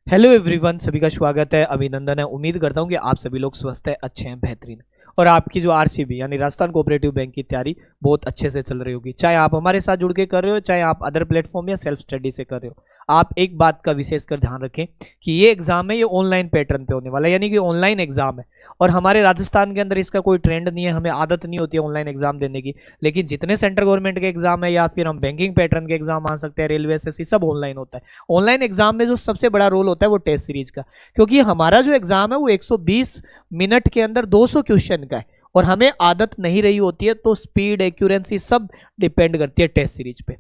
Hello everyone, सभी का स्वागत है, अभिनंदन है। उम्मीद करता हूं कि आप सभी लोग स्वस्थ है, अच्छे हैं, बेहतरीन हैं और आपकी जो आरसीबी यानी राजस्थान कोऑपरेटिव बैंक की तैयारी बहुत अच्छे से चल रही होगी। चाहे आप हमारे साथ जुड़ के कर रहे हो, चाहे आप अदर प्लेटफॉर्म या सेल्फ स्टडी से कर रहे हो, आप एक बात का विशेषकर ध्यान रखें कि ये एग्जाम है, ये ऑनलाइन पैटर्न पे होने वाला है, यानी कि ऑनलाइन एग्जाम है। और हमारे राजस्थान के अंदर इसका कोई ट्रेंड नहीं है, हमें आदत नहीं होती है ऑनलाइन एग्जाम देने की। लेकिन जितने सेंट्रल गवर्नमेंट के एग्जाम है या फिर हम बैंकिंग पैटर्न के एग्जाम मान सकते हैं, रेलवे एसएससी, सब ऑनलाइन होता है। ऑनलाइन एग्जाम में जो सबसे बड़ा रोल होता है वो टेस्ट सीरीज का, क्योंकि हमारा जो एग्जाम है वो 120 मिनट के अंदर 200 क्वेश्चन का है और हमें आदत नहीं रही होती है, तो स्पीड, एक्यूरेंसी सब डिपेंड करती है टेस्ट सीरीज पे।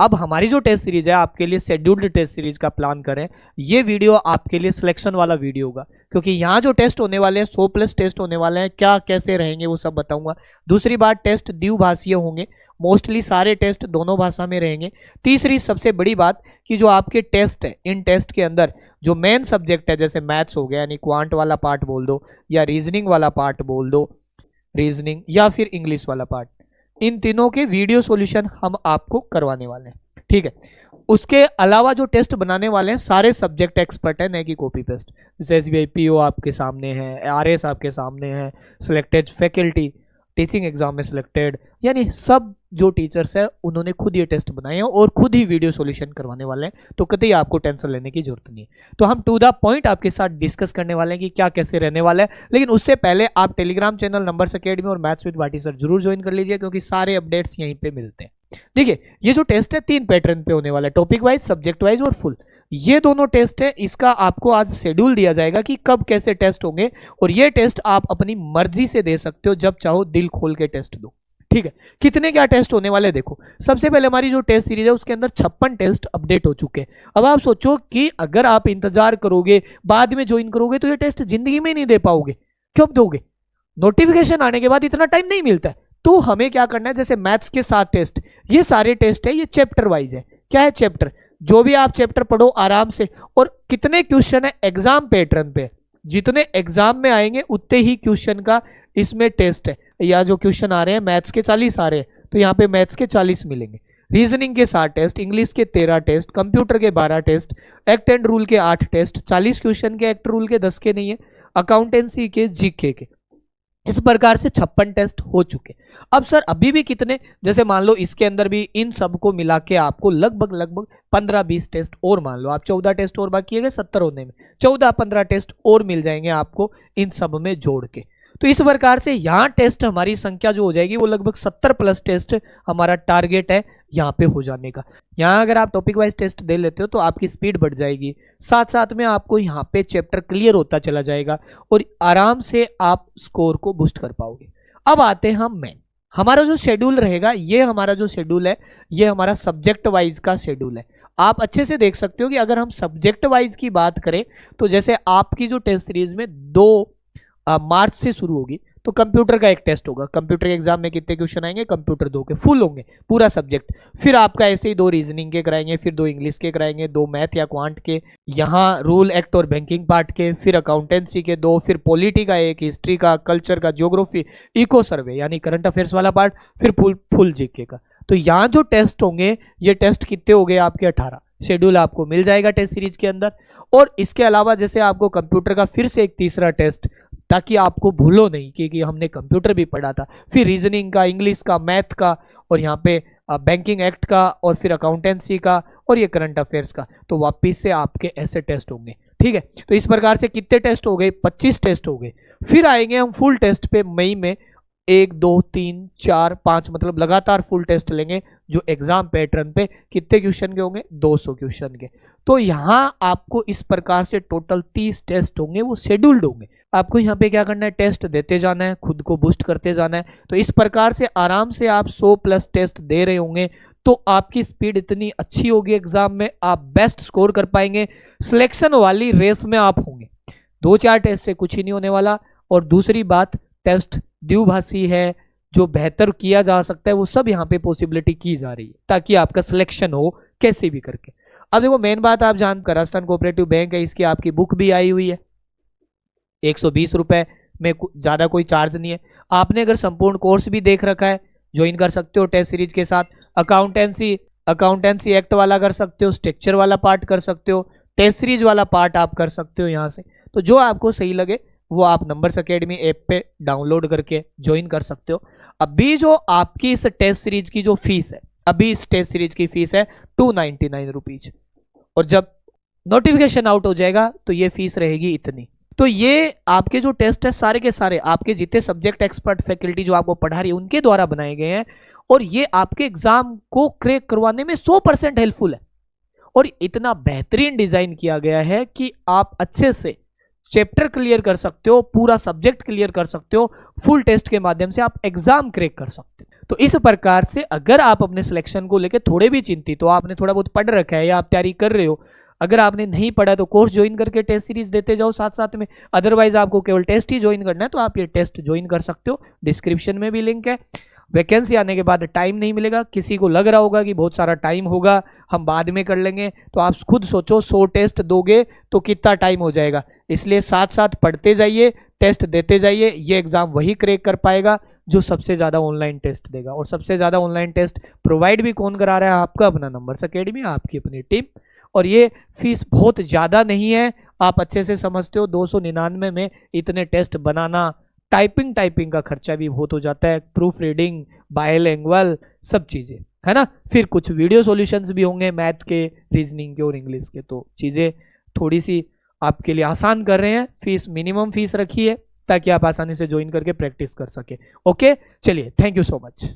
अब हमारी जो टेस्ट सीरीज है, आपके लिए शेड्यूल्ड टेस्ट सीरीज का प्लान करें, ये वीडियो आपके लिए सिलेक्शन वाला वीडियो होगा, क्योंकि यहाँ जो टेस्ट होने वाले हैं 100+ टेस्ट होने वाले हैं, क्या कैसे रहेंगे वो सब बताऊंगा। दूसरी बात, टेस्ट द्विभाषीय होंगे, मोस्टली सारे टेस्ट दोनों भाषा में रहेंगे। तीसरी सबसे बड़ी बात कि जो आपके टेस्ट है, इन टेस्ट के अंदर जो मेन सब्जेक्ट है, जैसे मैथ्स हो गया यानी क्वांट वाला पार्ट बोल दो, या रीजनिंग वाला पार्ट बोल दो, रीजनिंग, या फिर इंग्लिश वाला पार्ट, इन तीनों के वीडियो सॉल्यूशन हम आपको करवाने वाले हैं, ठीक है। उसके अलावा जो टेस्ट बनाने वाले हैं सारे सब्जेक्ट एक्सपर्ट है, नहीं कि कॉपी पेस्ट। जैसे एसबीआई पीओ आपके सामने है, आरएस आपके सामने है, सिलेक्टेड फैकल्टी टीचिंग एग्जाम में सिलेक्टेड, यानी सब जो टीचर्स है उन्होंने खुद ये टेस्ट बनाए हैं और खुद ही वीडियो सॉल्यूशन करवाने वाले हैं, तो कतई आपको टेंशन लेने की जरूरत नहीं है। तो हम टू द पॉइंट आपके साथ डिस्कस करने वाले हैं कि क्या कैसे रहने वाला है। लेकिन उससे पहले आप टेलीग्राम चैनल नंबर्स अकेडमी और मैथ्स विद भाटी सर जरूर ज्वाइन कर लीजिए, क्योंकि सारे अपडेट्स यहीं पे मिलते हैं। देखिए, ये जो टेस्ट है 3 पैटर्न पे होने वाला है, टॉपिक वाइज, सब्जेक्ट वाइज और फुल। ये दोनों टेस्ट है, इसका आपको आज शेड्यूल दिया जाएगा कि कब कैसे टेस्ट होंगे, और ये टेस्ट आप अपनी मर्जी से दे सकते हो, जब चाहो दिल खोल के टेस्ट दो, ठीक है। कितने क्या टेस्ट होने वाले देखो। सबसे पहले हमारी जो टेस्ट सीरीज है उसके अंदर 56 टेस्ट अपडेट हो चुके हैं। अब आप सोचो कि अगर आप इंतजार करोगे, बाद में ज्वाइन करोगे, तो ये टेस्ट जिंदगी में नहीं दे पाओगे। क्यों दोगे? नोटिफिकेशन आने के बाद इतना टाइम नहीं मिलता है। तो हमें क्या करना है, जैसे मैथ्स के 7 टेस्ट, ये सारे टेस्ट है, ये चैप्टर वाइज है। क्या है चैप्टर? जो भी आप चैप्टर पढ़ो आराम से, और कितने क्वेश्चन है एग्जाम पैटर्न पे, जितने एग्जाम में आएंगे उतने ही क्वेश्चन का इसमें टेस्ट है। या जो क्वेश्चन आ रहे हैं मैथ्स के 40 आ रहे हैं, तो यहाँ पे मैथ्स के 40 मिलेंगे, रीजनिंग के 7 टेस्ट, इंग्लिश के 13 टेस्ट, कंप्यूटर के 12 टेस्ट, एक्ट एंड रूल के 8 टेस्ट, 40 क्वेश्चन के एक्ट रूल के 10 के नहीं है, अकाउंटेंसी के, जीके के। इस प्रकार से 56 टेस्ट हो चुके। अब सर अभी भी कितने, जैसे मान लो इसके अंदर भी इन सबको मिला के आपको लगभग 15-20 टेस्ट और, मान लो आप 14 टेस्ट और बाकी है 70 होने में, 14-15 टेस्ट और मिल जाएंगे आपको इन सब में जोड़ के। तो इस प्रकार से यहाँ टेस्ट हमारी संख्या जो हो जाएगी वो लगभग 70+ टेस्ट हमारा टारगेट है यहाँ पे हो जाने का। यहाँ अगर आप टॉपिक वाइज टेस्ट दे लेते हो तो आपकी स्पीड बढ़ जाएगी, साथ साथ में आपको यहाँ पे चैप्टर क्लियर होता चला जाएगा और आराम से आप स्कोर को बूस्ट कर पाओगे। अब आते हैं हम मेन, हमारा जो शेड्यूल रहेगा, ये हमारा जो शेड्यूल है ये हमारा सब्जेक्ट वाइज का शेड्यूल है। आप अच्छे से देख सकते हो कि अगर हम सब्जेक्ट वाइज की बात करें, तो जैसे आपकी जो टेस्ट सीरीज में 2 मार्च से शुरू होगी, तो कंप्यूटर का एक टेस्ट होगा। कंप्यूटर के एग्जाम में कितने क्वेश्चन आएंगे? कंप्यूटर 2 के फुल होंगे, पूरा सब्जेक्ट। फिर आपका ऐसे ही 2 रीजनिंग के कराएंगे, फिर 2 इंग्लिश के कराएंगे, 2 मैथ या क्वांट के, यहाँ रूल एक्ट और बैंकिंग पार्ट के, फिर अकाउंटेंसी के 2, फिर पॉलिटी का 1, हिस्ट्री का, कल्चर का, ज्योग्राफी, इको सर्वे यानी करंट अफेयर्स वाला पार्ट, फिर फुल जीके का। तो यहाँ जो टेस्ट होंगे, ये टेस्ट कितने हो गए आपके? 18। शेड्यूल आपको मिल जाएगा टेस्ट सीरीज के अंदर। और इसके अलावा जैसे आपको कंप्यूटर का फिर से एक तीसरा टेस्ट, ताकि आपको भूलो नहीं कि हमने कंप्यूटर भी पढ़ा था, फिर रीजनिंग का, इंग्लिश का, मैथ का, और यहाँ पे बैंकिंग एक्ट का, और फिर अकाउंटेंसी का, और ये करंट अफेयर्स का। तो वापिस से आपके ऐसे टेस्ट होंगे, ठीक है। तो इस प्रकार से कितने टेस्ट हो गए? 25 टेस्ट हो गए। फिर आएंगे हम फुल टेस्ट पे मई में, 1 2 3 4 5, मतलब लगातार फुल टेस्ट लेंगे, जो एग्जाम पैटर्न पे कितने क्वेश्चन के होंगे? 200 क्वेश्चन के। तो यहाँ आपको इस प्रकार से टोटल 30 टेस्ट होंगे, वो शेड्यूल्ड होंगे। आपको यहाँ पे क्या करना है? टेस्ट देते जाना है, खुद को बूस्ट करते जाना है। तो इस प्रकार से आराम से आप 100+ टेस्ट दे रहे होंगे, तो आपकी स्पीड इतनी अच्छी होगी एग्जाम में, आप बेस्ट स्कोर कर पाएंगे, सिलेक्शन वाली रेस में आप होंगे। 2-4 टेस्ट से कुछ ही नहीं होने वाला। और दूसरी बात, टेस्ट द्विभाषी है, जो बेहतर किया जा सकता है वो सब यहाँ पे पॉसिबिलिटी की जा रही है, ताकि आपका सिलेक्शन हो कैसे भी करके। अब देखो, मेन बात आप जानकर, राजस्थान कोऑपरेटिव बैंक है, इसकी आपकी बुक भी आई हुई है, 120 रुपए में, ज्यादा कोई चार्ज नहीं है। आपने अगर संपूर्ण कोर्स भी देख रखा है, ज्वाइन कर सकते हो टेस्ट सीरीज के साथ। अकाउंटेंसी एक्ट वाला कर सकते हो, स्ट्रक्चर वाला पार्ट कर सकते हो, टेस्ट सीरीज वाला पार्ट आप कर सकते हो यहाँ से। तो जो आपको सही लगे वो आप नंबर्स एकेडमी ऐप पे डाउनलोड करके ज्वाइन कर सकते हो। अभी जो आपकी इस टेस्ट सीरीज की जो फीस है, अभी इस टेस्ट सीरीज की फीस है 299 रुपीज, और जब नोटिफिकेशन आउट हो जाएगा तो ये फीस रहेगी इतनी। तो ये आपके जो टेस्ट है सारे के सारे आपके जितने सब्जेक्ट एक्सपर्ट फैकल्टी जो आपको पढ़ा रही है उनके द्वारा बनाए गए हैं, और ये आपके एग्जाम को क्रैक करवाने में 100% हेल्पफुल है। और इतना बेहतरीन डिजाइन किया गया है कि आप अच्छे से चैप्टर क्लियर कर सकते हो, पूरा सब्जेक्ट क्लियर कर सकते हो, फुल टेस्ट के माध्यम से आप एग्जाम क्रैक कर सकते हो। तो इस प्रकार से अगर आप अपने सिलेक्शन को लेकर थोड़े भी चिंतित हो, आपने थोड़ा बहुत पढ़ रखा है या आप तैयारी कर रहे हो, अगर आपने नहीं पढ़ा तो कोर्स ज्वाइन करके टेस्ट सीरीज देते जाओ साथ साथ में। अदरवाइज आपको केवल टेस्ट ही ज्वाइन करना है तो आप ये टेस्ट ज्वाइन कर सकते हो, डिस्क्रिप्शन में भी लिंक है। वैकेंसी आने के बाद टाइम नहीं मिलेगा, किसी को लग रहा होगा कि बहुत सारा टाइम होगा हम बाद में कर लेंगे, तो आप खुद सोचो 100 टेस्ट दोगे तो कितना टाइम हो जाएगा। इसलिए साथ साथ पढ़ते जाइए, टेस्ट देते जाइए, ये एग्जाम वही क्रैक कर पाएगा जो सबसे ज्यादा ऑनलाइन टेस्ट देगा। और सबसे ज्यादा ऑनलाइन टेस्ट प्रोवाइड भी कौन करा रहा है? आपका अपना नंबर्स एकेडमी, आपकी अपनी टीम। और ये फीस बहुत ज्यादा नहीं है, आप अच्छे से समझते हो। 299 में इतने टेस्ट बनाना, टाइपिंग का खर्चा भी बहुत हो जाता है, प्रूफ रीडिंग, बायलैंग्वेज, सब चीजें है ना। फिर कुछ वीडियो सॉल्यूशंस भी होंगे मैथ के, रीजनिंग के और इंग्लिश के, तो चीजें थोड़ी सी आपके लिए आसान कर रहे हैं। फीस मिनिमम फीस रखी है ताकि आप आसानी से ज्वाइन करके प्रैक्टिस कर सके। ओके, चलिए, थैंक यू सो मच।